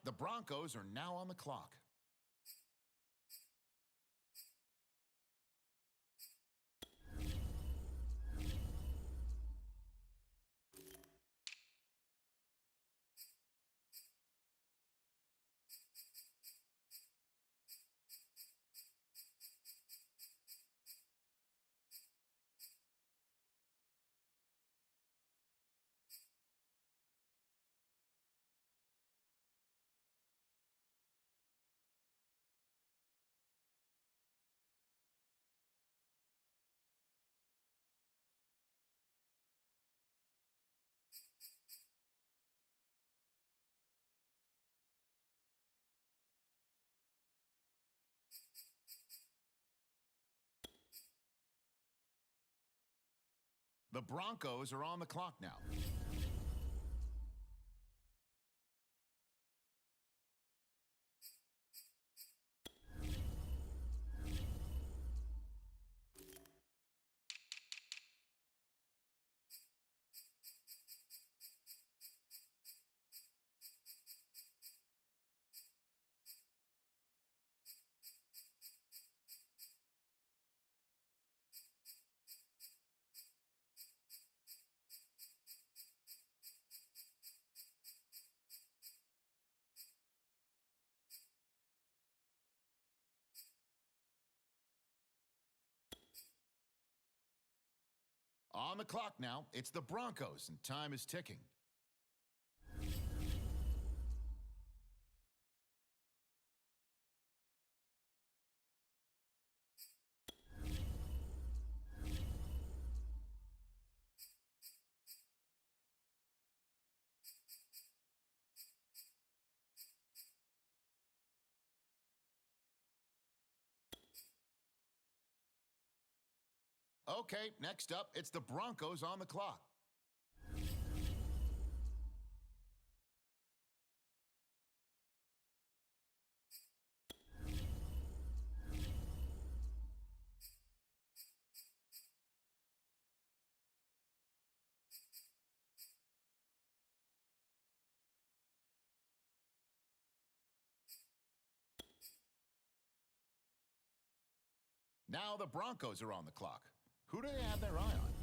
the Broncos are now on the clock. The Broncos are on the clock now. On the clock now, it's the Broncos, and time is ticking. Okay, next up, it's the Broncos on the clock. Now the Broncos are on the clock. Who do they have their eye on?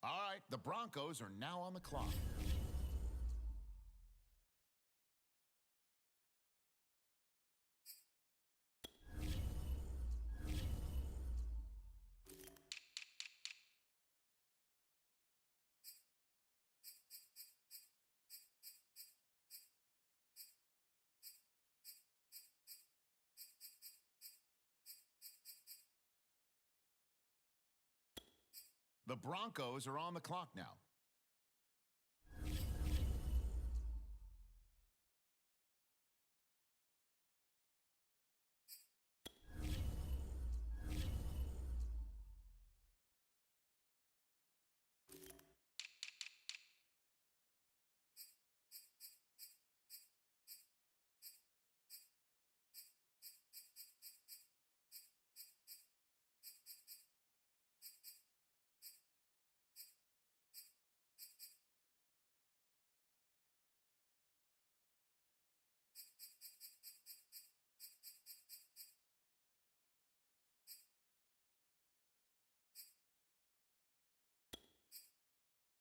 All right, the Broncos are now on the clock. The Broncos are on the clock now.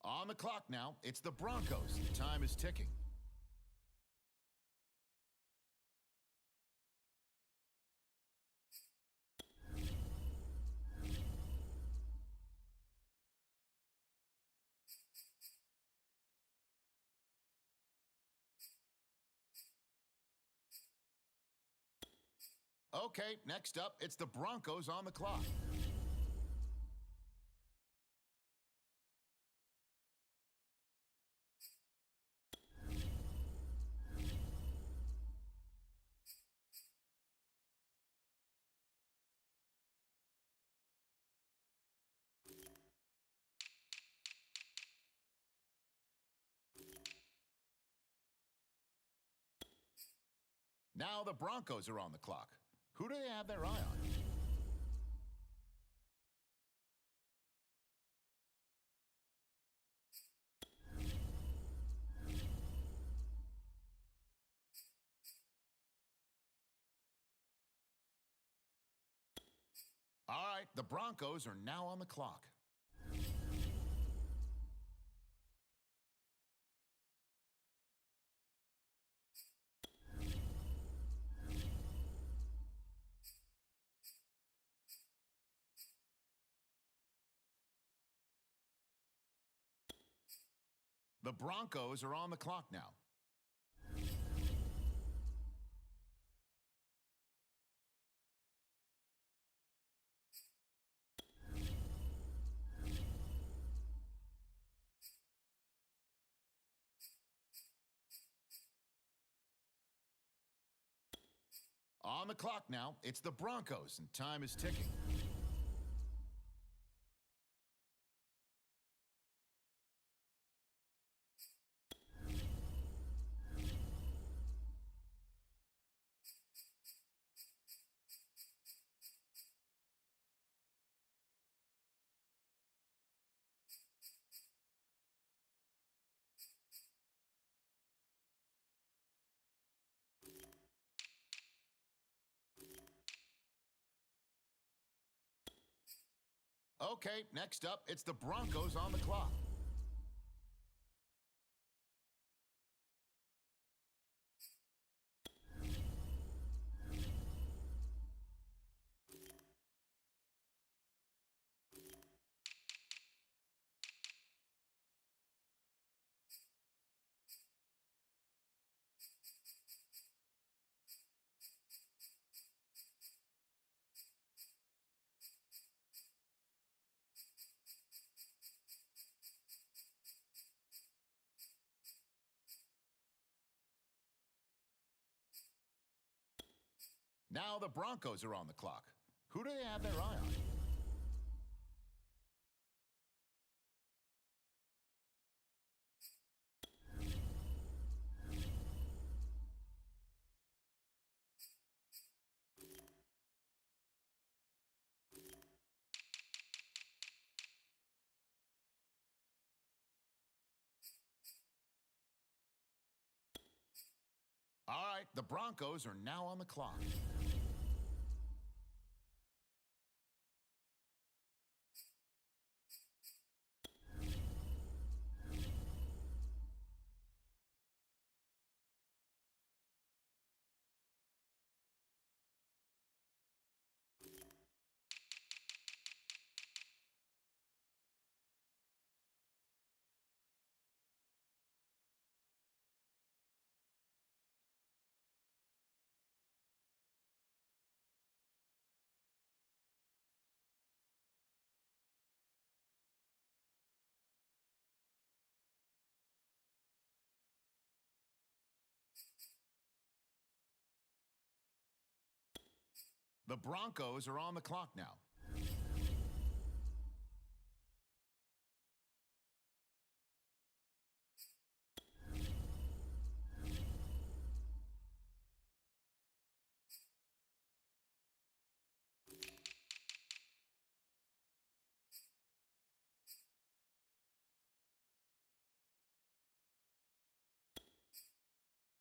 On the clock now, it's the Broncos. Time is ticking. Okay, next up, it's the Broncos on the clock. Now the Broncos are on the clock. Who do they have their eye on? All right, the Broncos are now on the clock. The Broncos are on the clock now. On the clock now, it's the Broncos, and time is ticking. Okay, next up, it's the Broncos on the clock. Now the Broncos are on the clock. Who do they have their eye on? All right, the Broncos are now on the clock. The Broncos are on the clock now.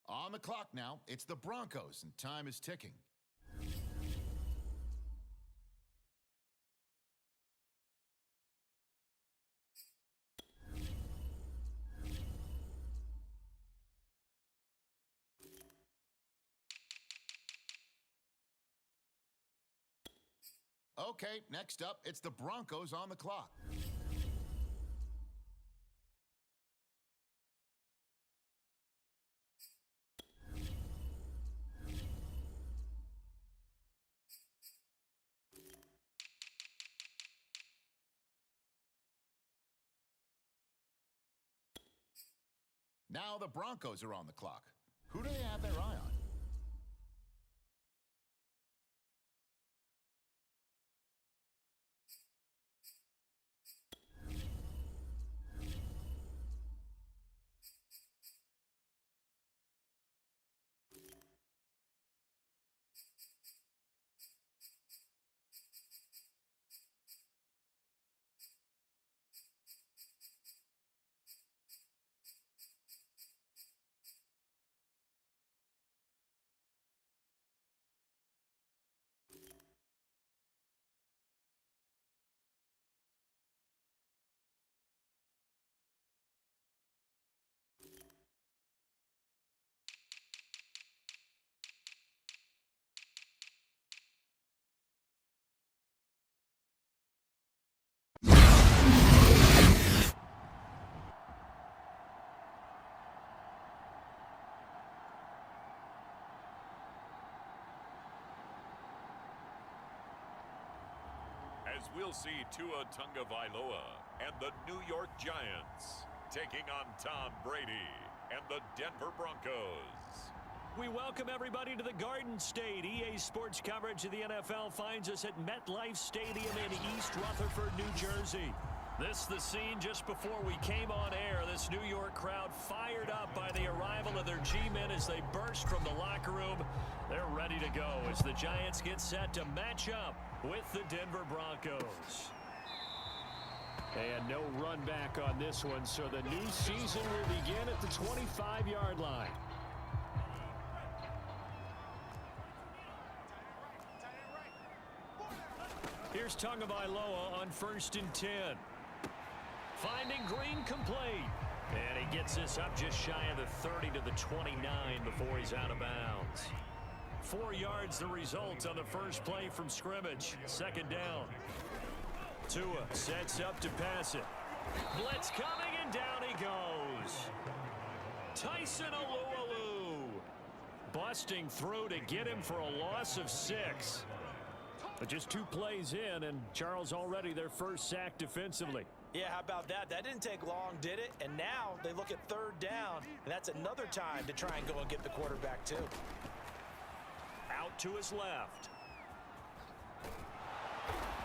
On the clock now, it's the Broncos, and time is ticking. Okay, next up, it's the Broncos on the clock. Now the Broncos are on the clock. Who do they have their eye on? as we'll see Tua Tagovailoa and the New York Giants taking on Tom Brady and the Denver Broncos. We welcome everybody to the Garden State. EA Sports coverage of the NFL finds us at MetLife Stadium in East Rutherford, New Jersey. This is the scene just before we came on air. This New York crowd fired up by the arrival of their G-men as they burst from the locker room. They're ready to go as the Giants get set to match up with the Denver Broncos. And no run back on this one, so the new season will begin at the 25-yard line. Here's Tagovailoa on 1st and 10. Finding Green complete. And he gets this up just shy of the 30 to the 29 before he's out of bounds. 4 yards the result on the first play from scrimmage. 2nd down. Tua sets up to pass it. Blitz coming and down he goes. Tyson Alualu busting through to get him for a loss of 6. But just 2 plays in, and Charles already their first sack defensively. Yeah, how about that? That didn't take long, did it? And now they look at 3rd down, and that's another time to try and go and get the quarterback too. Out to his left.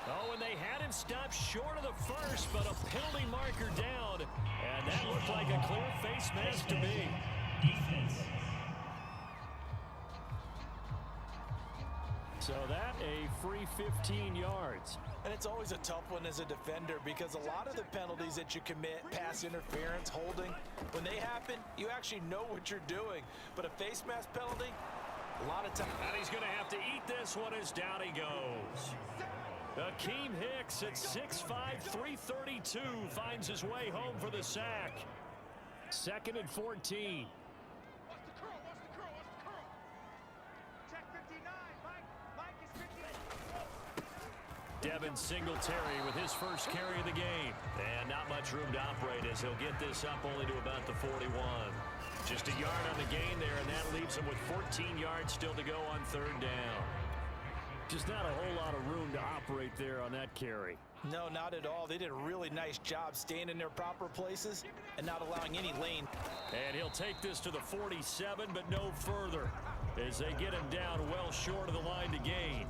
Oh, and they had him stopped short of the first, but a penalty marker down. And that looked like a clear face mask to me. So that a free 15 yards. And it's always a tough one as a defender because a lot of the penalties that you commit, pass interference, holding, when they happen, you actually know what you're doing. But a face mask penalty, a lot of time. And he's going to have to eat this one as down he goes. Akeem Hicks at 6'5", 332 finds his way home for the sack. 2nd and 14. Devin Singletary with his first carry of the game. And not much room to operate as he'll get this up only to about the 41. Just a yard on the gain there, and that leaves him with 14 yards still to go on 3rd down. Just not a whole lot of room to operate there on that carry. No, not at all. They did a really nice job staying in their proper places and not allowing any lane. And he'll take this to the 47, but no further as they get him down well short of the line to gain.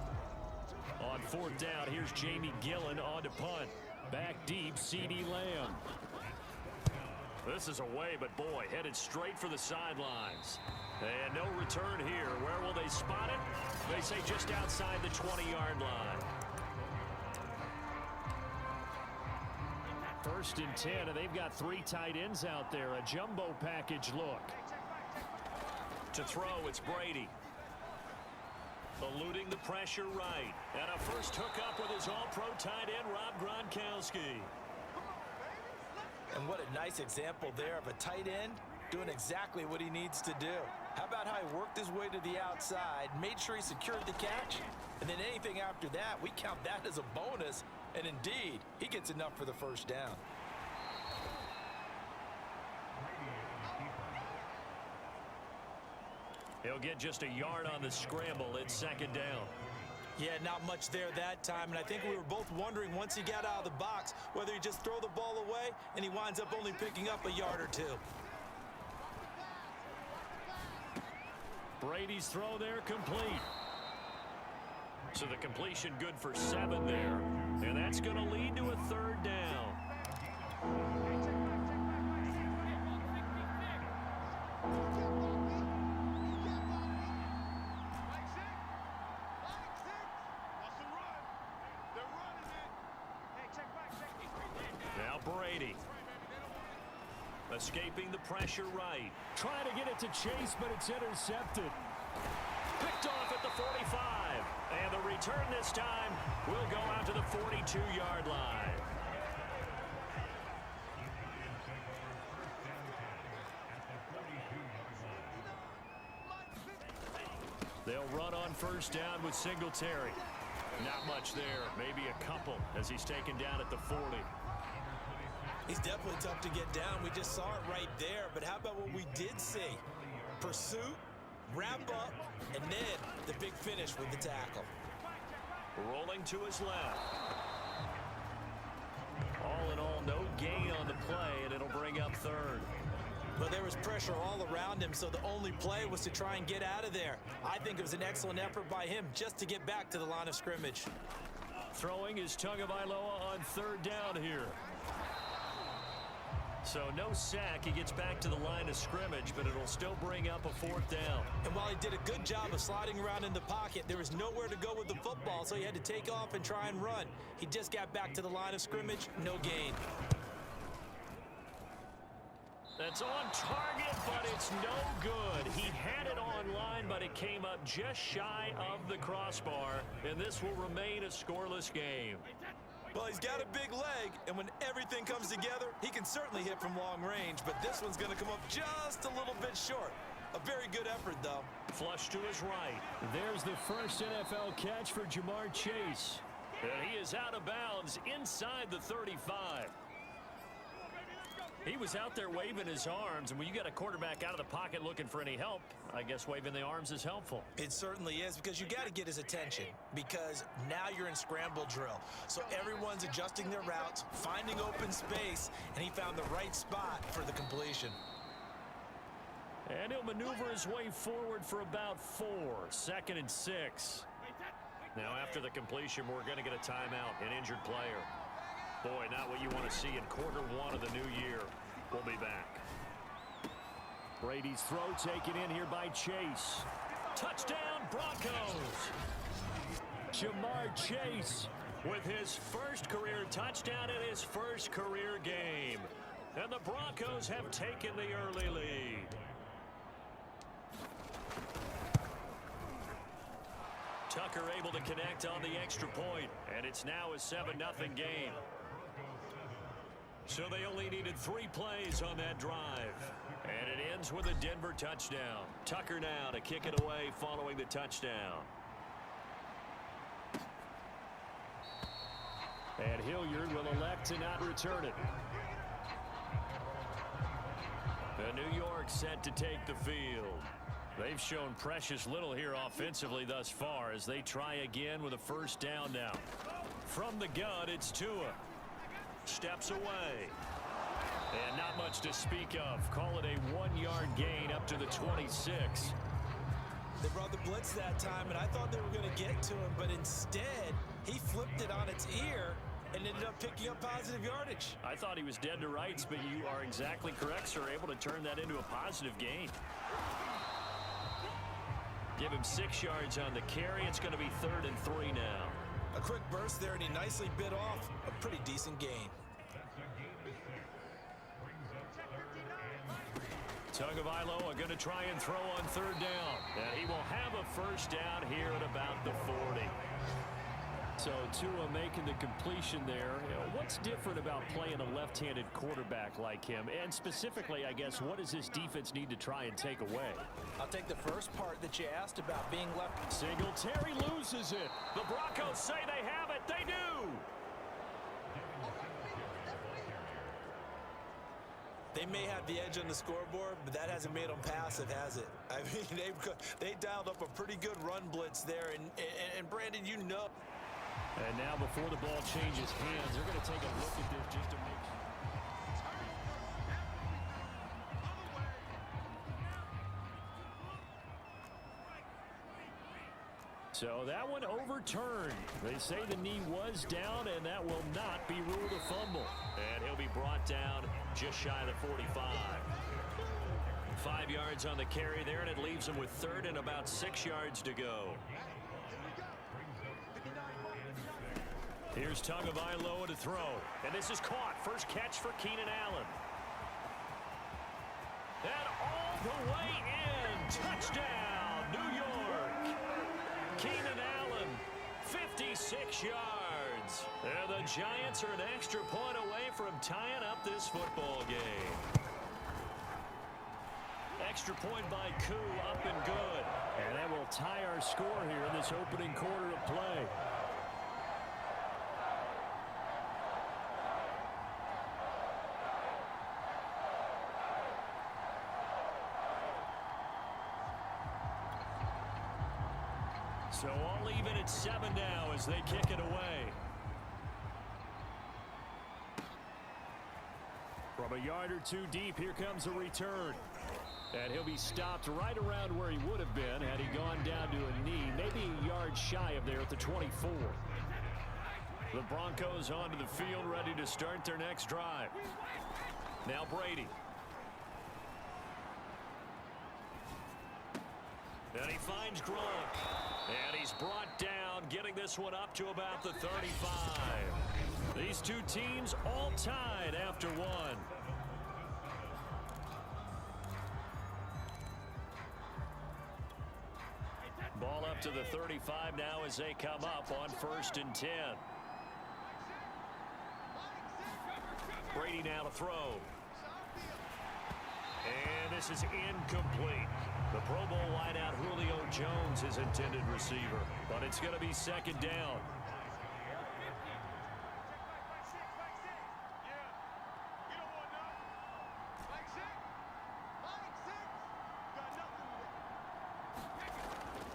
On 4th down, here's Jamie Gillen on to punt. Back deep, CeeDee Lamb. This is away, but boy, headed straight for the sidelines. And no return here. Where will they spot it? They say just outside the 20-yard line. 1st and 10, and they've got 3 tight ends out there. A jumbo package look. To throw, it's Brady. Eluding the pressure right. And a first hookup with his all-pro tight end, Rob Gronkowski. And what a nice example there of a tight end doing exactly what he needs to do. How about how he worked his way to the outside, made sure he secured the catch, and then anything after that, we count that as a bonus. And indeed, he gets enough for the first down. He'll get just a yard on the scramble. It's 2nd down. Yeah, not much there that time, and I think we were both wondering once he got out of the box whether he just throw the ball away, and he winds up only picking up a yard or 2. Brady's throw there complete. So the completion good for 7 there, and that's going to lead to a 3rd down. Brady escaping the pressure right. Trying to get it to Chase, but it's intercepted. Picked off at the 45. And the return this time will go out to the 42-yard line. They'll run on 1st down with Singletary. Not much there. Maybe a couple as he's taken down at the 40. He's definitely tough to get down. We just saw it right there. But how about what we did see? Pursuit, wrap up, and then the big finish with the tackle. Rolling to his left. all in all, no gain on the play, and it'll bring up third. But there was pressure all around him, so the only play was to try and get out of there. I think it was an excellent effort by him just to get back to the line of scrimmage. Throwing is Tagovailoa on third down here. So no sack. He gets back to the line of scrimmage, but it'll still bring up a fourth down. And while he did a good job of sliding around in the pocket, there was nowhere to go with the football, so he had to take off and try and run. He just got back to the line of scrimmage, no gain. That's on target, but it's no good. He had it online, but it came up just shy of the crossbar, and this will remain a scoreless game. Well, he's got a big leg, and when everything comes together, he can certainly hit from long range, but this one's going to come up just a little bit short. A very good effort, though. Flush to his right. There's the first NFL catch for Jamar Chase. And he is out of bounds inside the 35. He was out there waving his arms, and when you got a quarterback out of the pocket looking for any help, I guess waving the arms is helpful. It certainly is, because you got to get his attention, because now you're in scramble drill. So everyone's adjusting their routes, finding open space, and he found the right spot for the completion. And he'll maneuver his way forward for about 4, 2nd and 6. Now after the completion, we're going to get a timeout, an injured player. Boy, not what you want to see in quarter 1 of the new year. We'll be back. Brady's throw taken in here by Chase. Touchdown, Broncos. Jamar Chase with his first career touchdown in his first career game. And the Broncos have taken the early lead. Tucker able to connect on the extra point, and it's now a 7-0 game. So they only needed 3 plays on that drive. And it ends with a Denver touchdown. Tucker now to kick it away following the touchdown. And Hilliard will elect to not return it. The New York set to take the field. They've shown precious little here offensively thus far as they try again with a first down now. From the gun, it's Tua. Steps away. And not much to speak of. Call it a 1-yard gain up to the 26. They brought the blitz that time, and I thought they were going to get to him, but instead, he flipped it on its ear and ended up picking up positive yardage. I thought he was dead to rights, but you are exactly correct, sir. Able to turn that into a positive gain. Give him 6 yards on the carry. It's going to be 3rd and 3 now. A quick burst there, and he nicely bit off a pretty decent gain. Tagovailoa going to try and throw on 3rd down. And he will have a first down here at about the 40. So Tua making the completion there. You know, what's different about playing a left-handed quarterback like him? And specifically, I guess, what does this defense need to try and take away? I'll take the first part that you asked about being left. Singletary loses it. The Broncos say they have it. They do. They may have the edge on the scoreboard, but that hasn't made them passive, has it? I mean, they dialed up a pretty good run blitz there, and Brandon, you know. And now before the ball changes hands, they're going to take a look at this just to make sure. So that one overturned. They say the knee was down, and that will not be ruled a fumble. And he'll be brought down just shy of the 45. 5 yards on the carry there, and it leaves him with 3rd and about 6 yards to go. Here's Tagovailoa to throw. And this is caught. First catch for Keenan Allen. And all the way in. Touchdown, New York. Keenan Allen, 56 yards. And the Giants are an extra point away from tying up this football game. Extra point by Koo, up and good. And that will tie our score here in this opening quarter of play. So all even at 7 now as they kick it away. From a yard or two deep, here comes a return. And he'll be stopped right around where he would have been had he gone down to a knee, maybe a yard shy of there at the 24. The Broncos onto the field, ready to start their next drive. Now Brady. And he finds Gronk. And he's brought down, getting this one up to about the 35. These two teams all tied after one. Ball up to the 35 now as they come up on 1st and 10. Brady now to throw. And this is incomplete. The Pro Bowl wideout Julio Jones is intended receiver, but it's going to be 2nd down.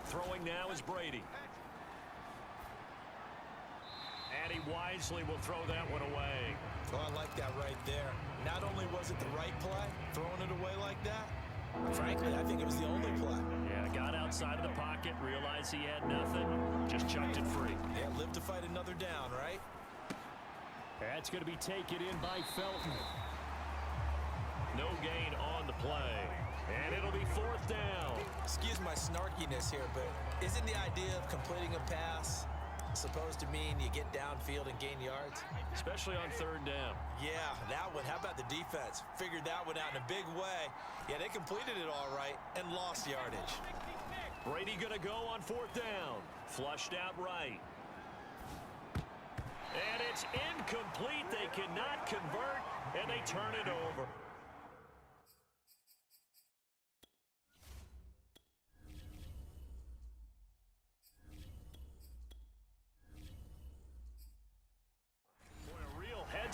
Throwing now is Brady. And he wisely will throw that one away. Oh, I like that right there. Not only was it the right play, throwing it away like that, frankly, I think it was the only play. Yeah, got outside of the pocket, realized he had nothing, just chucked it free. Yeah, live to fight another down, right? That's going to be taken in by Felton. No gain on the play. And it'll be 4th down. Excuse my snarkiness here, but isn't the idea of completing a pass supposed to mean you get downfield and gain yards? Especially on 3rd down. Yeah, that one. How about the defense? Figured that one out in a big way. Yeah, they completed it all right and lost yardage. Brady going to go on 4th down. Flushed out right. And it's incomplete. They cannot convert, and they turn it over.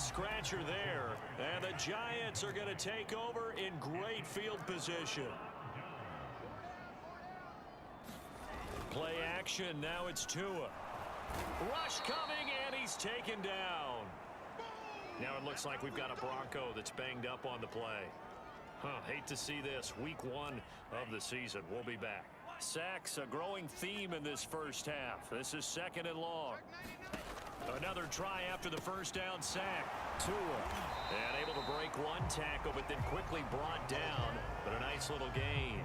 Scratcher there, and the Giants are going to take over in great field position. Play action, now it's Tua. Rush coming, and he's taken down. Now it looks like we've got a Bronco that's banged up on the play. Hate to see this. Week 1 of the season. We'll be back. Sacks, a growing theme in this first half. This is 2nd and long. Another try after the 1st down sack. Tua. And able to break one tackle, but then quickly brought down. But a nice little gain.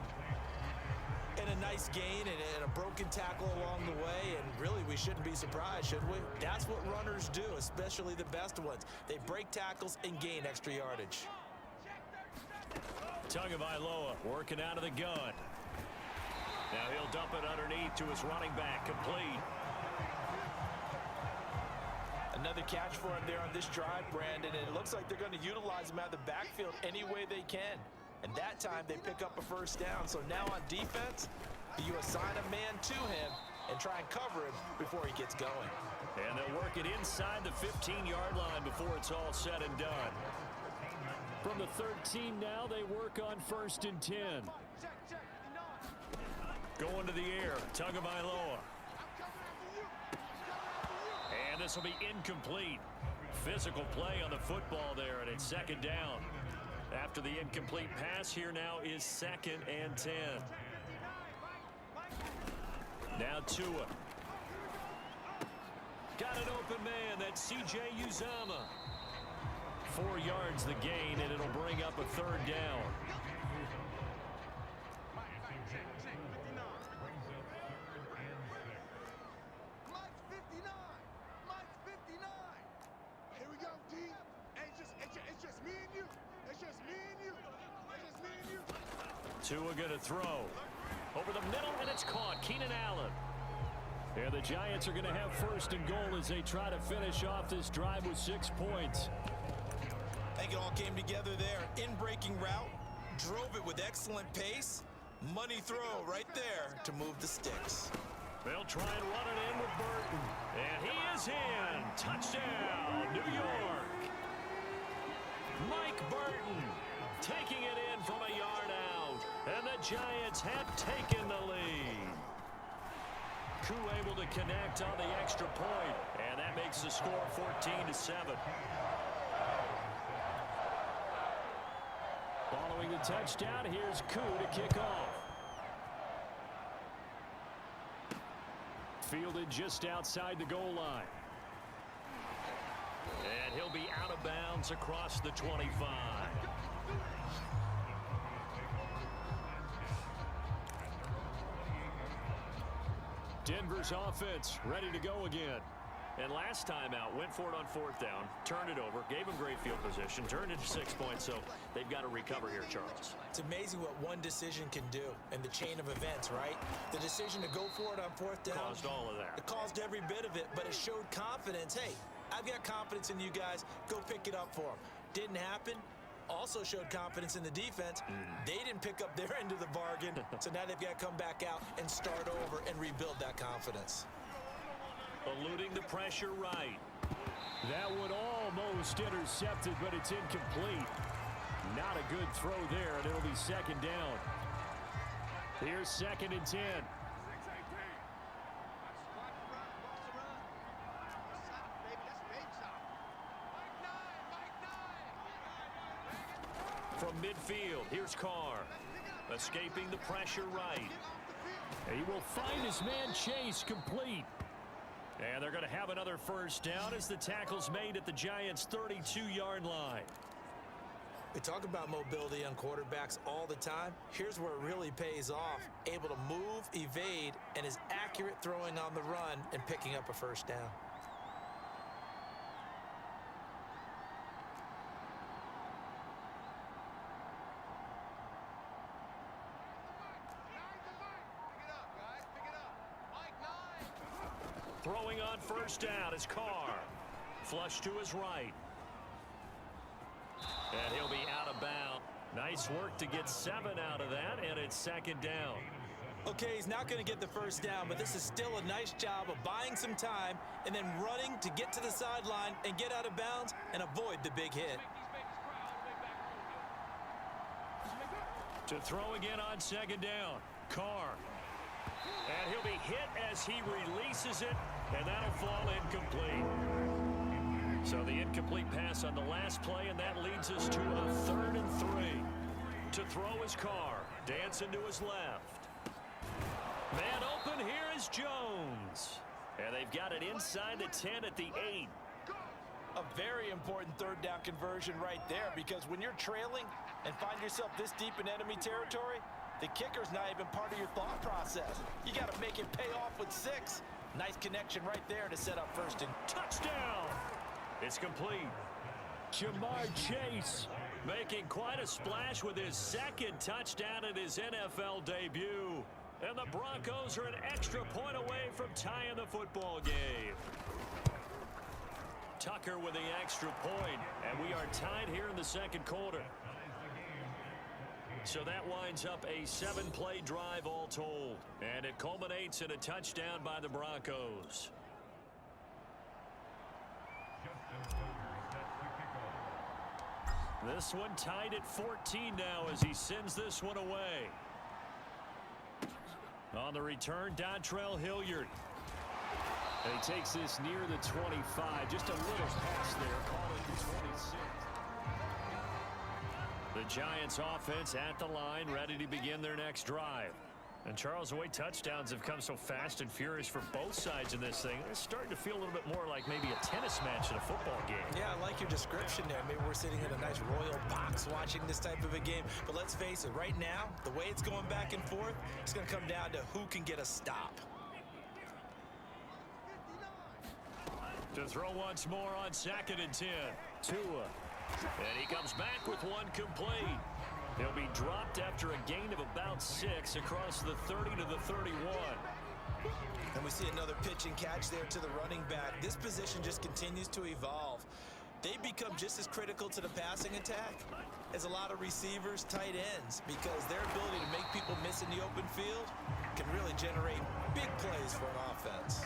And a nice gain and a broken tackle along the way. And really, we shouldn't be surprised, should we? That's what runners do, especially the best ones. They break tackles and gain extra yardage. Tagovailoa working out of the gun. Now he'll dump it underneath to his running back. Complete. Another catch for him there on this drive, Brandon. And it looks like they're going to utilize him out of the backfield any way they can. And that time they pick up a 1st down. So now on defense, you assign a man to him and try and cover him before he gets going. And they'll work it inside the 15-yard line before it's all said and done. From the 13 now, they work on 1st and 10. Going to the air, Tagovailoa. And this will be incomplete. Physical play on the football there, and it's 2nd down. After the incomplete pass, here now is 2nd and 10. Now Tua. Got an open man. That's C.J. Uzomah. 4 yards the gain, and it'll bring up a 3rd down. Tua going to throw. Over the middle, and it's caught. Keenan Allen. And the Giants are going to have 1st and goal as they try to finish off this drive with 6 points. I think it all came together there. In-breaking route. Drove it with excellent pace. Money throw right there to move the sticks. They'll try and run it in with Burton. And he is in. Touchdown, New York. Mike Burton taking it in from a yard out. And the Giants have taken the lead. Koo able to connect on the extra point. And that makes the score 14-7. Throwing the touchdown, here's Koo to kick off. Fielded just outside the goal line. And he'll be out of bounds across the 25. Denver's offense ready to go again. And last time out, went for it on fourth down, turned it over, gave him great field position, turned it to 6 points, so they've got to recover here, Charles. It's amazing what one decision can do in the chain of events, right? The decision to go for it on fourth down. Caused all of that. It caused every bit of it, but it showed confidence. Hey, I've got confidence in you guys. Go pick it up for them. Didn't happen. Also showed confidence in the defense. They didn't pick up their end of the bargain, so now they've got to come back out and start over and rebuild that confidence. Eluding the pressure right. That one almost intercepted, but it's incomplete. Not a good throw there, and it'll be second down. Here's 2nd and 10. From midfield, here's Carr. Escaping the pressure right. He will find his man Chase complete. And they're going to have another first down as the tackle's made at the Giants' 32-yard line. We talk about mobility on quarterbacks all the time. Here's where it really pays off. Able to move, evade, and is accurate throwing on the run and picking up a first down. Throwing on first down is Carr. Flush to his right. And he'll be out of bounds. Nice work to get 7 out of that, and it's second down. Okay, he's not going to get the first down, but this is still a nice job of buying some time and then running to get to the sideline and get out of bounds and avoid the big hit. To throw again on second down, Carr. And he'll be hit as he releases it, and that'll fall incomplete. So the incomplete pass on the last play, and that leads us to a 3rd and 3. To throw is Carr. Dancing to his left. Man open, here is Jones. And they've got it inside the 10 at the 8. A very important 3rd down conversion right there, because when you're trailing and find yourself this deep in enemy territory, the kicker's not even part of your thought process. You got to make it pay off with 6. Nice connection right there to set up first and touchdown. It's complete. Jamar Chase making quite a splash with his 2nd touchdown in his NFL debut. And the Broncos are an extra point away from tying the football game. Tucker with the extra point, and we are tied here in the 2nd quarter. So that winds up a 7-play drive all told, and it culminates in a touchdown by the Broncos. This one tied at 14 now as he sends this one away. On the return, Dontrell Hilliard. And he takes this near the 25. Just a little pass there. Call it the 26. The Giants offense at the line, ready to begin their next drive. And Charles, the way touchdowns have come so fast and furious for both sides in this thing, it's starting to feel a little bit more like maybe a tennis match in a football game. Yeah, I like your description there. Maybe we're sitting in a nice royal box watching this type of a game. But let's face it, right now, the way it's going back and forth, it's going to come down to who can get a stop. To throw once more on 2nd and 10. Tua. And he comes back with one complete. He'll be dropped after a gain of about 6 across the 30 to the 31. And we see another pitch and catch there to the running back. This position just continues to evolve. They become just as critical to the passing attack as a lot of receivers, tight ends, because their ability to make people miss in the open field can really generate big plays for an offense.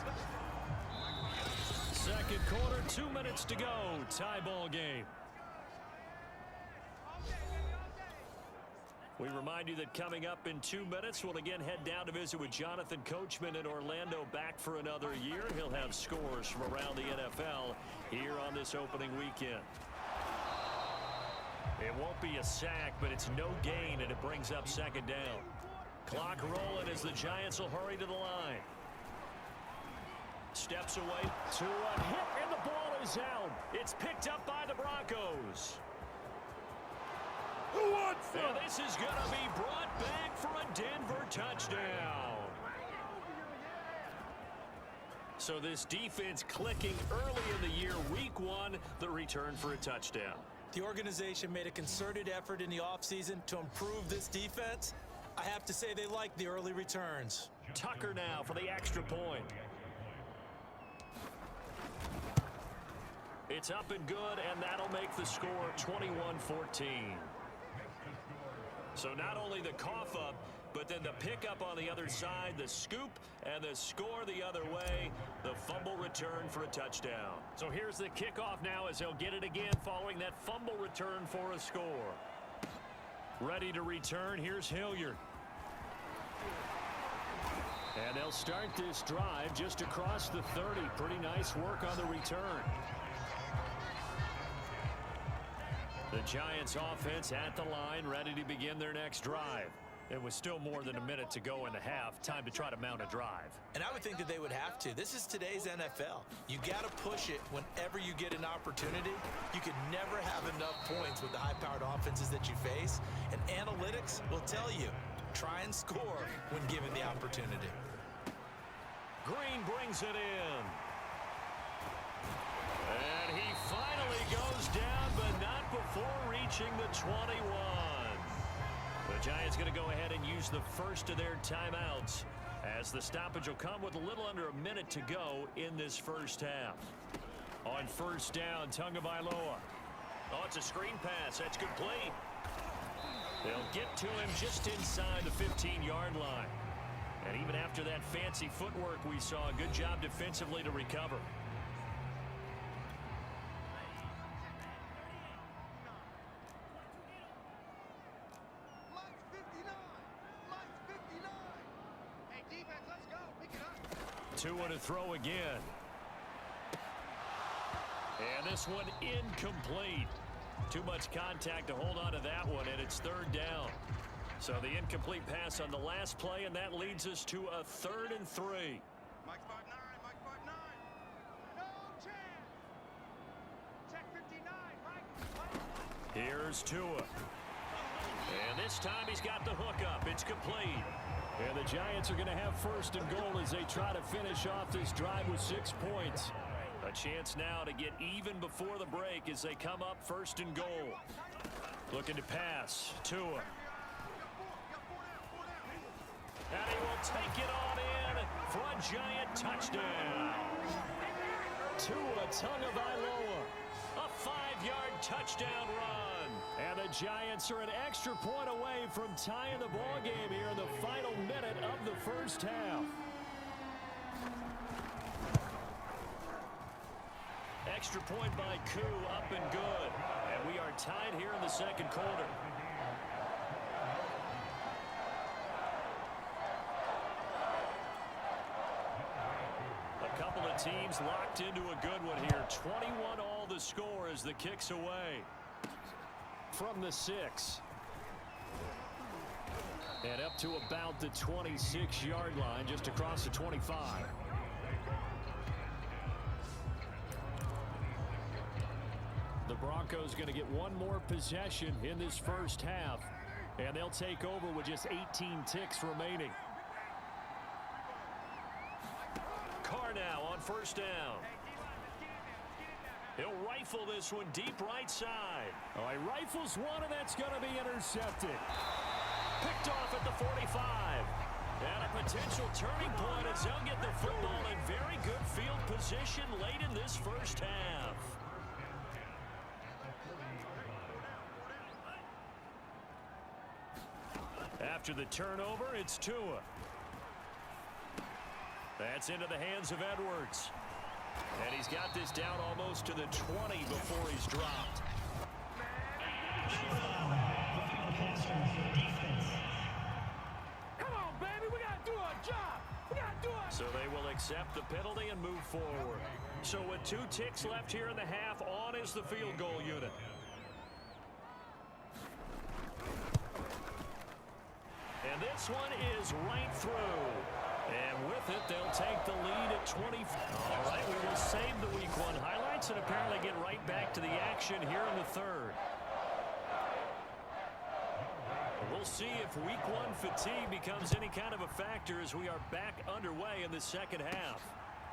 2nd quarter, 2 minutes to go. Tie ball game. We remind you that coming up in 2 minutes, we'll again head down to visit with Jonathan Coachman in Orlando, back for another year. He'll have scores from around the NFL here on this opening weekend. It won't be a sack, but it's no gain, and it brings up second down. Clock rolling as the Giants will hurry to the line. Steps away to a hit, and the ball is out. It's picked up by the Broncos. Who wants it? Well, this is going to be brought back for a Denver touchdown. So this defense clicking early in the year, week one, the return for a touchdown. The organization made a concerted effort in the offseason to improve this defense. I have to say they like the early returns. Tucker now for the extra point. It's up and good, and that'll make the score 21-14. So not only the cough up, but then the pickup on the other side, the scoop, and the score the other way, the fumble return for a touchdown. So here's the kickoff now as they'll get it again following that fumble return for a score. Ready to return, here's Hilliard. And they'll start this drive just across the 30. Pretty nice work on the return. The Giants offense at the line, ready to begin their next drive. It was still more than a minute to go in the half. Time to try to mount a drive. And I would think that they would have to. This is today's NFL. You got to push it whenever you get an opportunity. You can never have enough points with the high-powered offenses that you face. And analytics will tell you, try and score when given the opportunity. Green brings it in. And he finally goes down, but not before reaching the 21. The Giants going to go ahead and use the first of their timeouts as the stoppage will come with a little under a minute to go in this first half. On first down, Tagovailoa. Oh, it's a screen pass. That's complete. They'll get to him just inside the 15-yard line. And even after that fancy footwork we saw, a good job defensively to recover. Tua to throw again. And this one incomplete. Too much contact to hold on to that one, and it's third down. So the incomplete pass on the last play, and that leads us to a 3rd and 3. Mike 5-9, Mike 5-9. No chance. Check 59, Mike. Here's Tua. And this time he's got the hook up. It's complete. And the Giants are going to have first and goal as they try to finish off this drive with 6 points. A chance now to get even before the break as they come up first and goal. Looking to pass. Tua. And he will take it on in for a Giant touchdown. Tua Tagovailoa. A 5-yard touchdown run. And the Giants are an extra point away from tying the ball game here in the final minute of the first half. Extra point by Koo, up and good. And we are tied here in the second quarter. A couple of teams locked into a good one here. 21 all the score as the kick's away. From the 6. And up to about the 26-yard line, just across the 25. The Broncos going to get one more possession in this first half, and they'll take over with just 18 ticks remaining. Carr now on first down. He'll rifle this one deep right side. Oh, he rifles one, and that's going to be intercepted. Picked off at the 45. And a potential turning point as they'll get the football in very good field position late in this first half. After the turnover, it's Tua. That's into the hands of Edwards. And he's got this down almost to the 20 before he's dropped. Come on, baby, we got to do our job. We got to do it. So they will accept the penalty and move forward. So with 2 ticks left here in the half, on is the field goal unit. And this one is right through. And with it, they'll take the lead at 20. All right, we will save the Week 1 highlights and apparently get right back to the action here in the third. We'll see if Week 1 fatigue becomes any kind of a factor as we are back underway in the second half.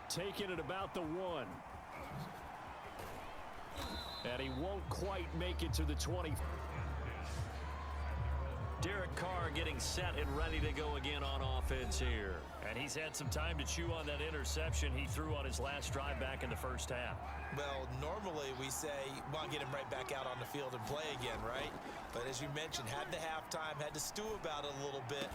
Taking it about the 1. And he won't quite make it to the 20. Derek Carr getting set and ready to go again on offense here. And he's had some time to chew on that interception he threw on his last drive back in the first half. Well, normally we say, want to get him right back out on the field and play again, right? But as you mentioned, had the halftime, had to stew about it a little bit.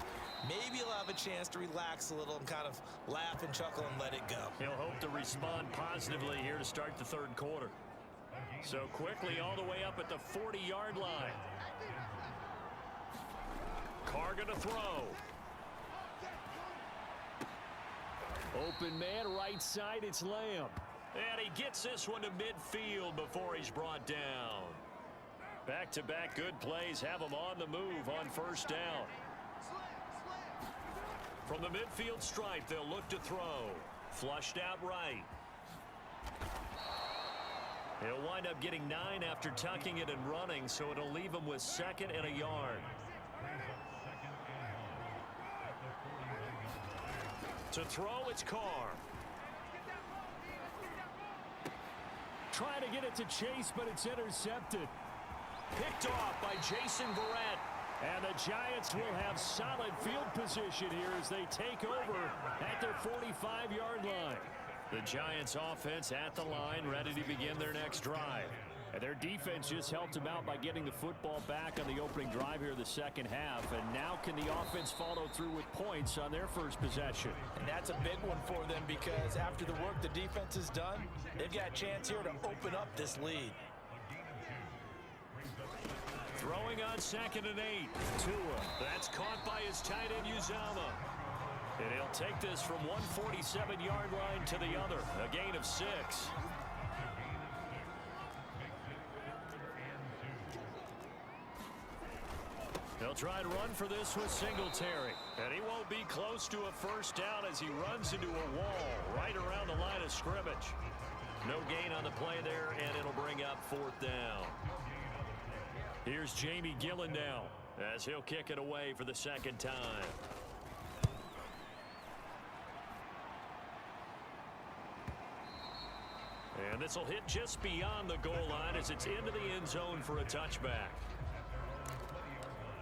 Maybe he'll have a chance to relax a little and kind of laugh and chuckle and let it go. He'll hope to respond positively here to start the third quarter. So quickly all the way up at the 40-yard line. Carr gonna throw. Open man, right side, it's Lamb. And he gets this one to midfield before he's brought down. Back-to-back good plays have him on the move on first down. From the midfield stripe, they'll look to throw. Flushed out right. He'll wind up getting 9 after tucking it and running, so it'll leave him with 2nd and a yard. To throw, it's Carr. Trying to get it to Chase, but it's intercepted. Picked off by Jason Verrett. And the Giants will have solid field position here as they take over at their 45-yard line. The Giants offense at the line, ready to begin their next drive. And their defense just helped them out by getting the football back on the opening drive here in the second half. And now can the offense follow through with points on their first possession? And that's a big one for them because after the work the defense has done, they've got a chance here to open up this lead. Throwing on 2nd and 8. Tua. That's caught by his tight end, Uzama. And he'll take this from 147-yard line to the other. A gain of 6. They'll try to run for this with Singletary. And he won't be close to a first down as he runs into a wall right around the line of scrimmage. No gain on the play there, and it'll bring up 4th down. Here's Jamie Gillen now as he'll kick it away for the second time. And this will hit just beyond the goal line as it's into the end zone for a touchback.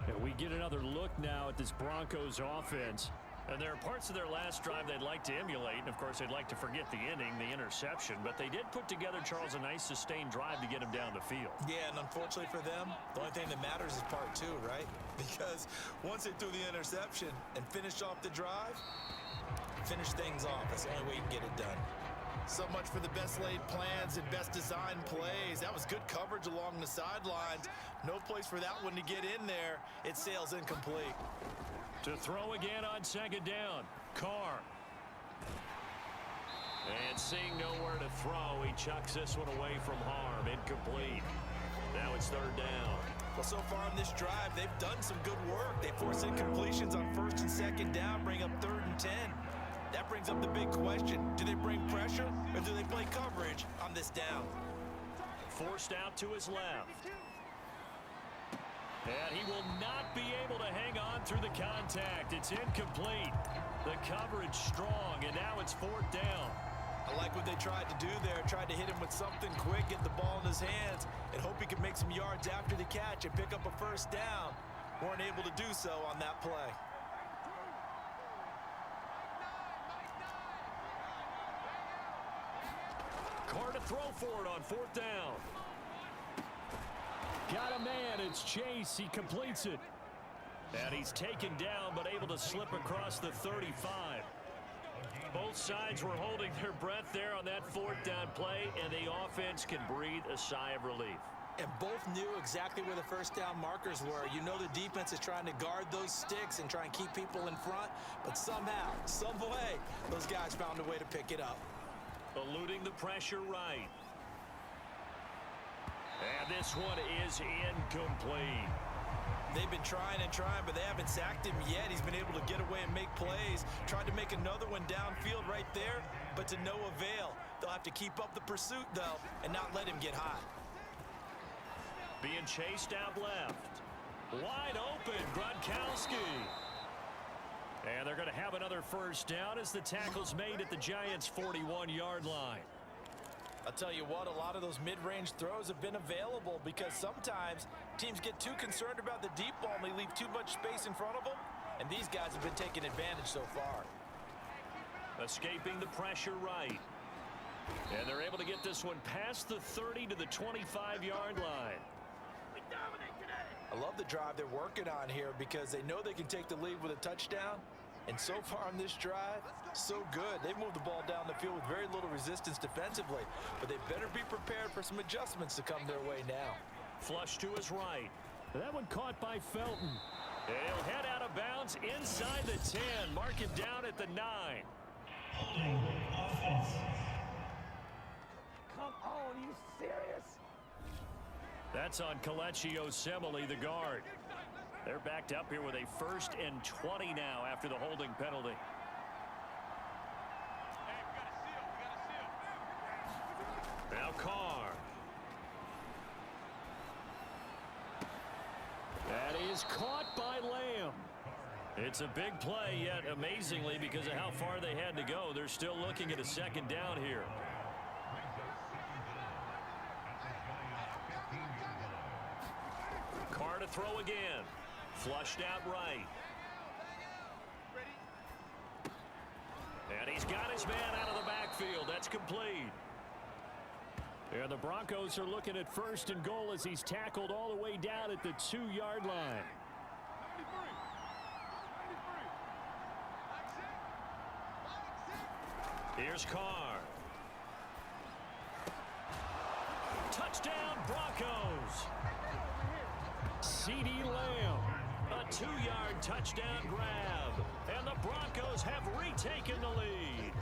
And we get another look now at this Broncos offense. And there are parts of their last drive they'd like to emulate. And, of course, they'd like to forget the inning, the interception. But they did put together, Charles, a nice sustained drive to get him down the field. Yeah, and unfortunately for them, the only thing that matters is part 2, right? Because once they threw the interception and finished off the drive, finish things off. That's the only way you can get it done. So much for the best laid plans and best designed plays. That was good coverage along the sidelines. No place for that one to get in there. It sails incomplete. To throw again on 2nd down. Carr. And seeing nowhere to throw, he chucks this one away from harm. Incomplete. Now it's 3rd down. Well, so far on this drive, they've done some good work. They force incompletions on 1st and 2nd down, bring up 3rd and 10. That brings up the big question. Do they bring pressure or do they play coverage on this down? Forced out to his left. And he will not be able to hang on through the contact. It's incomplete. The coverage strong, and now it's 4th down. I like what they tried to do there. Tried to hit him with something quick, get the ball in his hands, and hope he could make some yards after the catch and pick up a first down. Weren't able to do so on that play. Carr to throw for it on 4th down. Got a man. It's Chase. He completes it. And he's taken down, but able to slip across the 35. Both sides were holding their breath there on that 4th down play, and the offense can breathe a sigh of relief. And both knew exactly where the first down markers were. You know the defense is trying to guard those sticks and try and keep people in front, but somehow, some way, those guys found a way to pick it up. Eluding the pressure right. And this one is incomplete. They've been trying and trying, but they haven't sacked him yet. He's been able to get away and make plays. Tried to make another one downfield right there, but to no avail. They'll have to keep up the pursuit, though, and not let him get hot. Being chased out left. Wide open, Gronkowski. And they're going to have another first down as the tackle's made at the Giants' 41-yard line. I'll tell you what, a lot of those mid-range throws have been available because sometimes teams get too concerned about the deep ball and they leave too much space in front of them, and these guys have been taking advantage so far. Escaping the pressure right. And they're able to get this one past the 30 to the 25-yard line. I love the drive they're working on here because they know they can take the lead with a touchdown. And so far on this drive, so good. They've moved the ball down the field with very little resistance defensively. But they better be prepared for some adjustments to come their way now. Flush to his right. That one caught by Felton. And he'll head out of bounds inside the 10. Mark him down at the 9. Come on, you serious? That's on Kelechi Osemele, the guard. They're backed up here with a 1st and 20 now after the holding penalty. Now Carr. That is caught by Lamb. It's a big play, yet amazingly, because of how far they had to go, they're still looking at a 2nd down here. Carr to throw again. Flushed out right. And he's got his man out of the backfield. That's complete. And the Broncos are looking at 1st and goal as he's tackled all the way down at the 2-yard line. Here's Carr. Touchdown, Broncos. CeeDee Lamb. A 2-yard touchdown grab. And the Broncos have retaken the lead.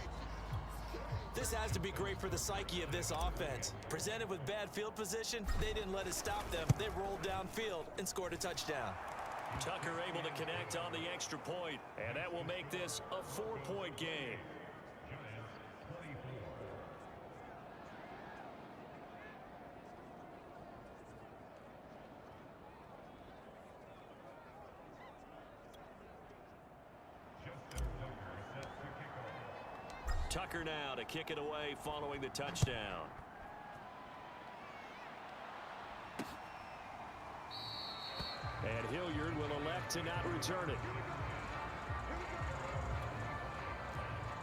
This has to be great for the psyche of this offense. Presented with bad field position, they didn't let it stop them. They rolled downfield and scored a touchdown. Tucker able to connect on the extra point, and that will make this a 4-point game. Tucker now to kick it away following the touchdown. And Hilliard will elect to not return it.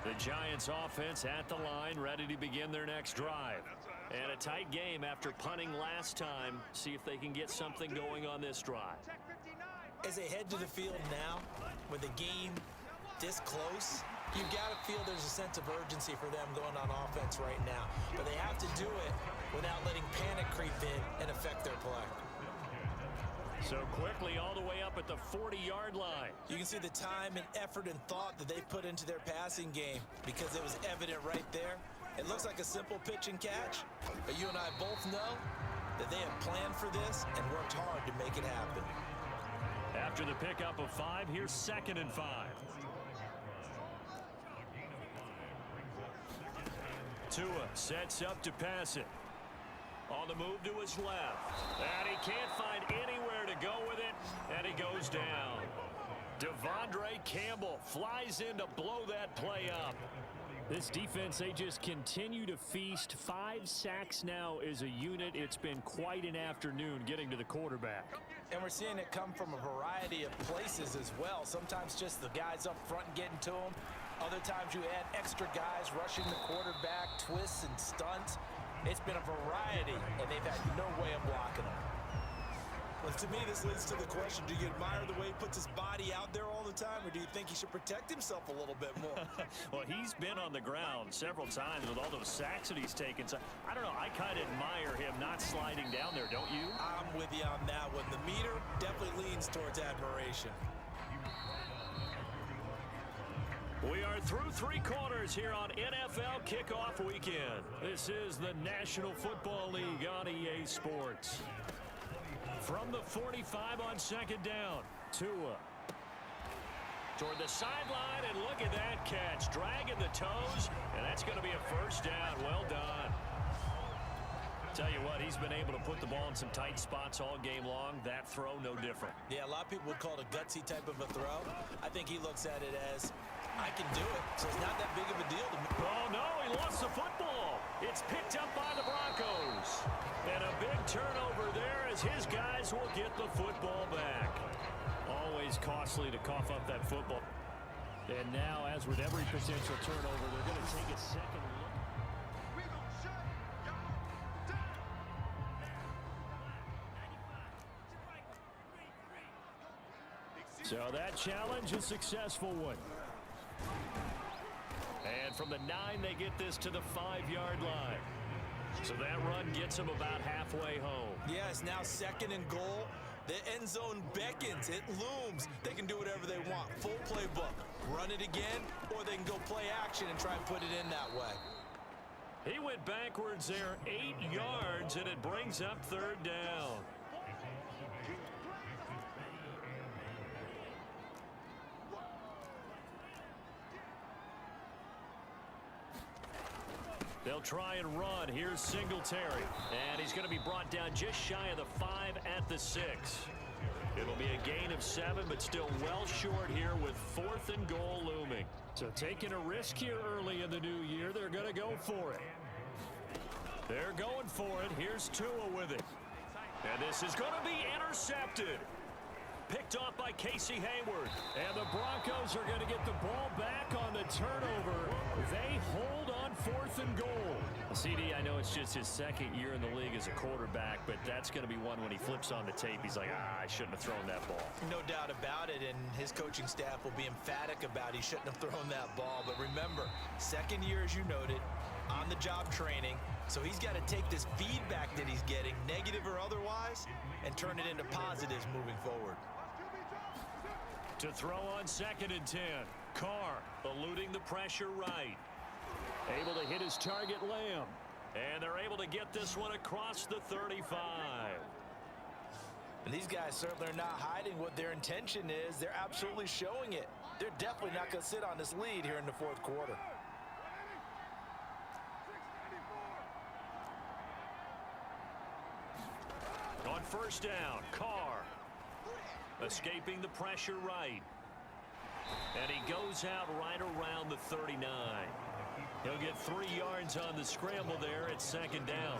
The Giants offense at the line, ready to begin their next drive. And a tight game after punting last time. See if they can get something going on this drive. As they head to the field now, with the game this close, you've got to feel there's a sense of urgency for them going on offense right now. But they have to do it without letting panic creep in and affect their play. So quickly all the way up at the 40-yard line. You can see the time and effort and thought that they put into their passing game because it was evident right there. It looks like a simple pitch and catch, but you and I both know that they have planned for this and worked hard to make it happen. After the pickup of 5, here's 2nd and 5. Tua sets up to pass it. On the move to his left. And he can't find anywhere to go with it. And he goes down. Devondre Campbell flies in to blow that play up. This defense, they just continue to feast. 5 sacks now as a unit. It's been quite an afternoon getting to the quarterback. And we're seeing it come from a variety of places as well. Sometimes just the guys up front getting to them. Other times you add extra guys rushing the quarterback, twists and stunts. It's been a variety, and they've had no way of blocking them. Well, to me, this leads to the question, do you admire the way he puts his body out there all the time, or do you think he should protect himself a little bit more? Well, he's been on the ground several times with all those sacks that he's taken. So, I don't know, I kind of admire him not sliding down there, don't you? I'm with you on that one. The meter definitely leans towards admiration. We are through 3 quarters here on NFL Kickoff Weekend. This is the National Football League on EA Sports. From the 45 on second down, Tua. Toward the sideline, and look at that catch. Dragging the toes, and that's going to be a first down. Well done. Tell you what, he's been able to put the ball in some tight spots all game long. That throw, no different. Yeah, a lot of people would call it a gutsy type of a throw. I think he looks at it as, I can do it, so it's not that big of a deal to me. Oh, no, he lost the football. It's picked up by the Broncos. And a big turnover there as his guys will get the football back. Always costly to cough up that football. And now, as with every potential turnover, they're going to take a second look. So that challenge, a successful one. And from the 9, they get this to the 5-yard line. So that run gets them about halfway home. Yeah, it's now second and goal. The end zone beckons. It looms. They can do whatever they want. Full playbook. Run it again, or they can go play action and try and put it in that way. He went backwards there 8 yards, and it brings up third down. They'll try and run. Here's Singletary. And he's going to be brought down just shy of the 5 at the 6. It'll be a gain of 7, but still well short here with 4th and goal looming. So taking a risk here early in the new year, they're going to go for it. They're going for it. Here's Tua with it. And this is going to be intercepted. Picked off by Casey Hayward. And the Broncos are going to get the ball back on the turnover. They hold on 4th and goal. CD, I know it's just his second year in the league as a quarterback, but that's going to be one when he flips on the tape. He's like, I shouldn't have thrown that ball. No doubt about it, and his coaching staff will be emphatic about he shouldn't have thrown that ball. But remember, second year, as you noted, on-the-job training. So he's got to take this feedback that he's getting, negative or otherwise, and turn it into positives moving forward. To throw on 2nd and 10. Carr eluding the pressure right. Able to hit his target, Lamb. And they're able to get this one across the 35. And these guys certainly are not hiding what their intention is. They're absolutely showing it. They're definitely not going to sit on this lead here in the 4th quarter. On 1st down, Carr escaping the pressure right. And he goes out right around the 39. He'll get 3 yards on the scramble there at 2nd down.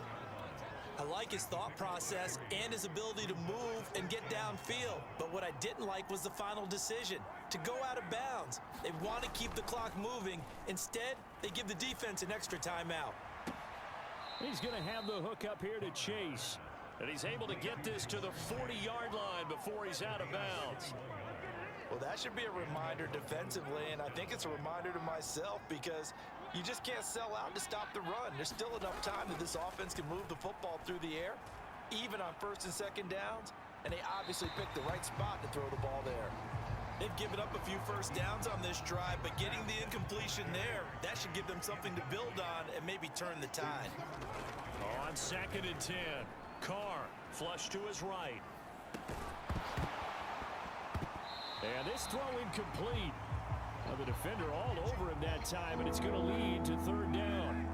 I like his thought process and his ability to move and get downfield. But what I didn't like was the final decision, to go out of bounds. They want to keep the clock moving. Instead, they give the defense an extra timeout. He's going to have the hook up here to Chase. And he's able to get this to the 40-yard line before he's out of bounds. Well, that should be a reminder defensively, and I think it's a reminder to myself because you just can't sell out to stop the run. There's still enough time that this offense can move the football through the air, even on 1st and 2nd downs, and they obviously picked the right spot to throw the ball there. They've given up a few first downs on this drive, but getting the incompletion there, that should give them something to build on and maybe turn the tide. On 2nd and 10, Carr flush to his right. And this throw incomplete. Now the defender all over him that time, and it's going to lead to 3rd down.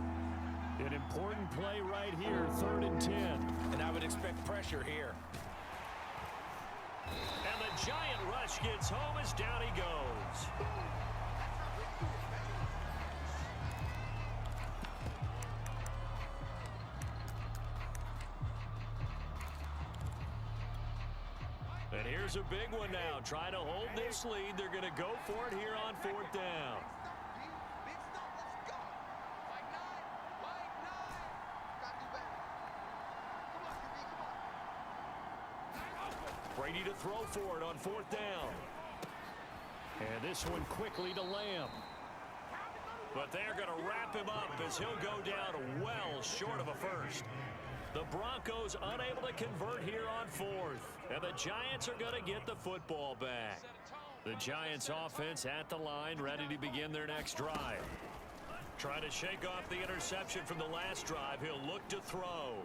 An important play right here, 3rd and 10. And I would expect pressure here. And the giant rush gets home as down he goes. And here's a big one now. Trying to hold this lead. They're going to go for it here on 4th down. Brady to throw for it on 4th down. And this one quickly to Lamb. But they're going to wrap him up as he'll go down well short of a first. The Broncos unable to convert here on 4th. And the Giants are going to get the football back. The Giants offense at the line, ready to begin their next drive. Trying to shake off the interception from the last drive. He'll look to throw.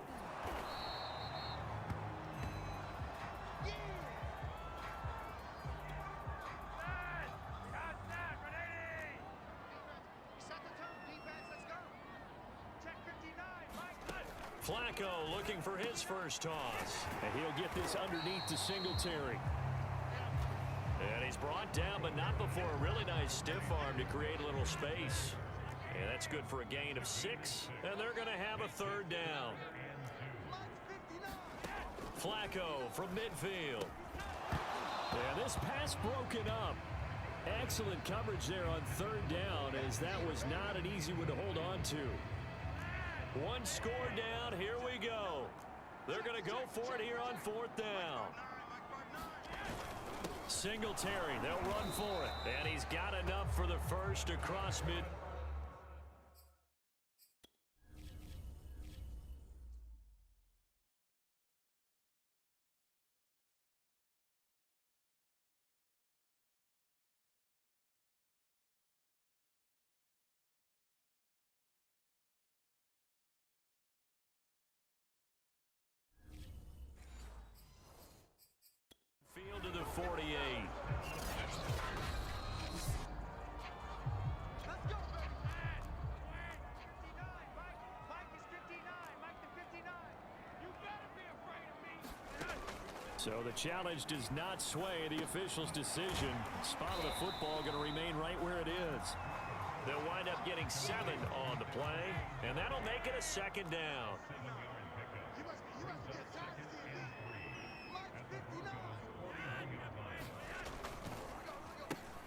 Flacco looking for his first toss. And he'll get this underneath to Singletary. And he's brought down, but not before a really nice stiff arm to create a little space. And that's good for a gain of 6. And they're going to have a third down. Flacco from midfield. And this pass broken up. Excellent coverage there on third down, as that was not an easy one to hold on to. One score down. Here we go. They're going to go for it here on fourth down. Singletary, they'll run for it. And he's got enough for the first across mid. Field to the 48. So the challenge does not sway the official's decision. Spot of the football going to remain right where it is. They'll wind up getting 7 on the play, and that'll make it a second down.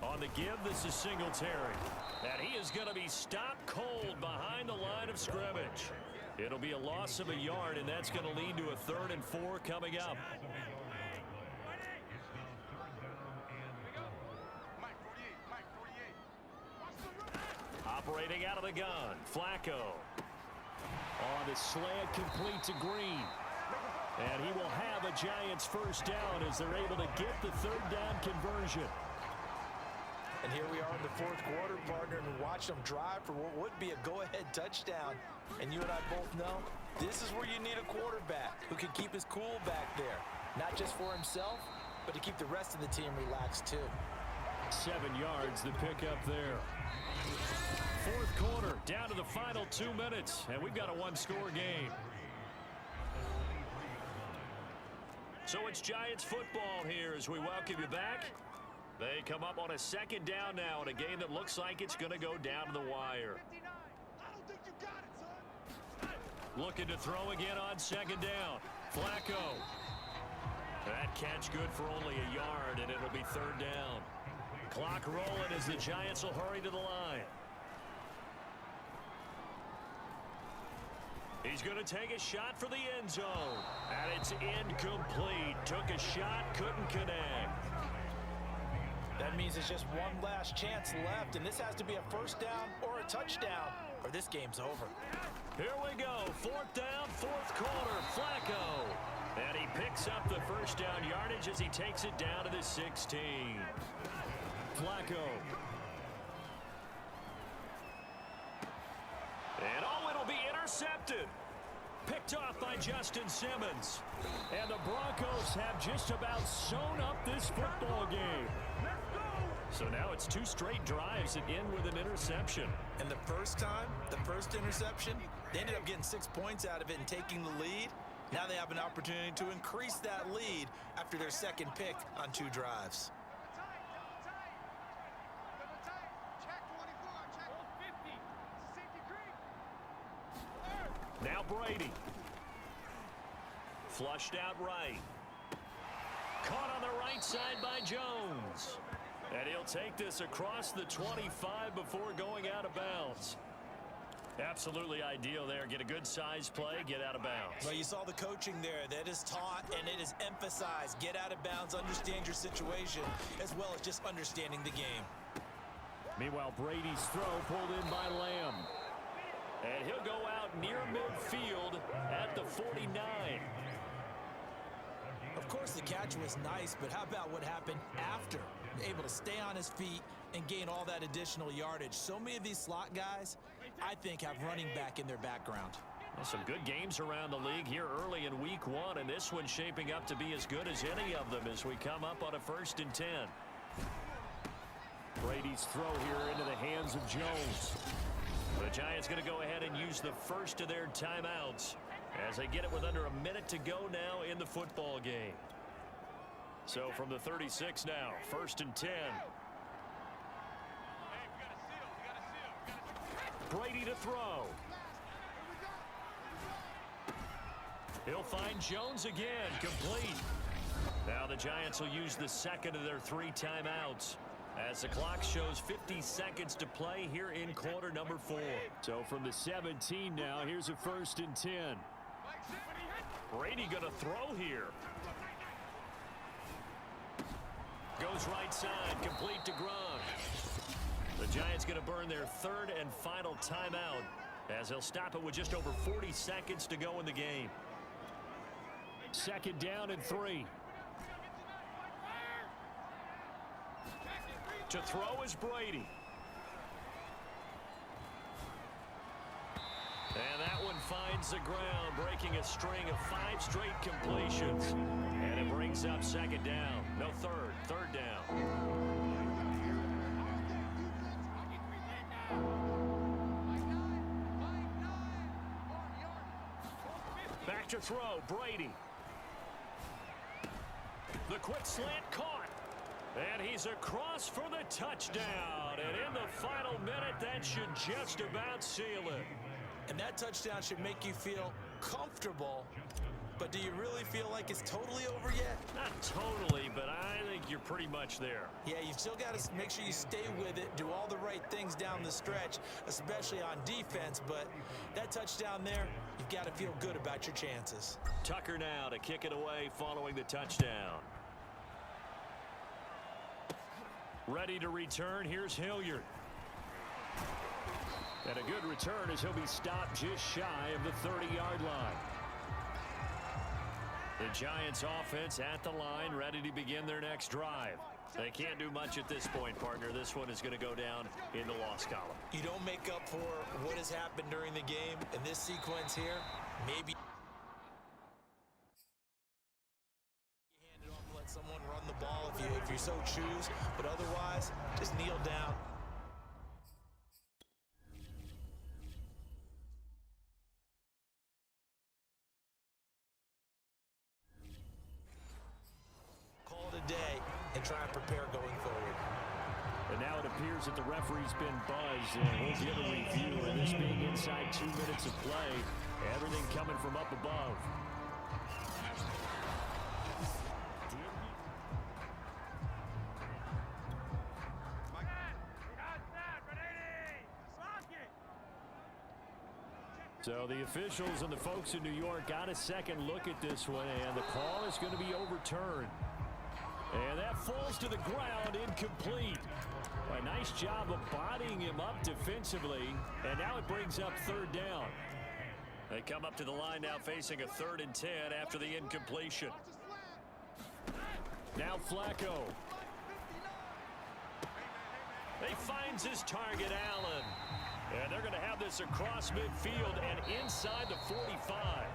On the give, this is Singletary. And he is going to be stopped cold behind the line of scrimmage. It'll be a loss of a yard, and that's going to lead to a 3rd and 4 coming up. Operating out of the gun, Flacco. On the slant, complete to Green. And he will have a Giants first down as they're able to get the 3rd down conversion. And here we are in the 4th quarter, partner, and watch them drive for what would be a go-ahead touchdown. And you and I both know this is where you need a quarterback who can keep his cool back there. Not just for himself, but to keep the rest of the team relaxed too. 7 yards the pickup there. 4th quarter, down to the final 2 minutes, and we've got a 1-score game. So it's Giants football here as we welcome you back. They come up on a 2nd down now in a game that looks like it's going to go down to the wire. Looking to throw again on 2nd down. Flacco. That catch good for only a yard, and it'll be 3rd down. Clock rolling as the Giants will hurry to the line. He's going to take a shot for the end zone. And it's incomplete. Took a shot, couldn't connect. That means it's just one last chance left, and this has to be a first down or a touchdown, or this game's over. Here we go. 4th down, 4th quarter. Flacco. And he picks up the first down yardage as he takes it down to the 16. Flacco. And oh, it'll be intercepted. Picked off by Justin Simmons. And the Broncos have just about sewn up this football game. So now it's 2 straight drives that end with an interception. And the first time, the first interception, they ended up getting 6 points out of it and taking the lead. Now they have an opportunity to increase that lead after their 2nd pick on 2 drives. Now Brady. Flushed out right. Caught on the right side by Jones. And he'll take this across the 25 before going out of bounds. Absolutely ideal there. Get a good size play, get out of bounds. Well, you saw the coaching there. That is taught and it is emphasized. Get out of bounds, understand your situation, as well as just understanding the game. Meanwhile, Brady's throw pulled in by Lamb. And he'll go out near midfield at the 49. Of course, the catch was nice, but how about what happened after? Able to stay on his feet and gain all that additional yardage. So many of these slot guys, I think, have running back in their background. Well, some good games around the league here early in week 1, and this one's shaping up to be as good as any of them as we come up on a 1st and 10. Brady's throw here into the hands of Jones. The Giants going to go ahead and use the first of their timeouts. as they get it with under a minute to go now in the football game. So from the 36 now, 1st and 10. Brady to throw. He'll find Jones again, complete. Now the Giants will use the second of their 3 timeouts as the clock shows 50 seconds to play here in quarter number 4. So from the 17 now, here's a 1st and 10. Brady gonna throw here. Goes right side, complete to Gronk. The Giants gonna burn their 3rd and final timeout as they'll stop it with just over 40 seconds to go in the game. 2nd down and 3. To throw is Brady. And that one finds the ground, breaking a string of 5 straight completions. And it brings up 2nd down. No, 3rd down. Back to throw, Brady. The quick slant caught. And he's across for the touchdown. And in the final minute, that should just about seal it. And that touchdown should make you feel comfortable. But do you really feel like it's totally over yet? Not totally, but I think you're pretty much there. Yeah, you've still got to make sure you stay with it, do all the right things down the stretch, especially on defense. But that touchdown there, you've got to feel good about your chances. Tucker now to kick it away following the touchdown. Ready to return, here's Hilliard. And a good return as he'll be stopped just shy of the 30-yard line. The Giants offense at the line, ready to begin their next drive. They can't do much at this point, partner. This one is going to go down in the loss column. You don't make up for what has happened during the game in this sequence here. Maybe hand it off and let someone run the ball if you so choose. But otherwise, just kneel down. Day and try and prepare going forward. And now it appears that the referee's been buzzed, and we'll get a review of this being inside 2 minutes of play. Everything coming from up above. So the officials and the folks in New York got a second look at this one, and the call is going to be overturned. And that falls to the ground, incomplete. A nice job of bodying him up defensively, and now it brings up 3rd down. They come up to the line now facing a 3rd and 10 after the incompletion. Now Flacco. He finds his target, Allen. And they're going to have this across midfield and inside the 45.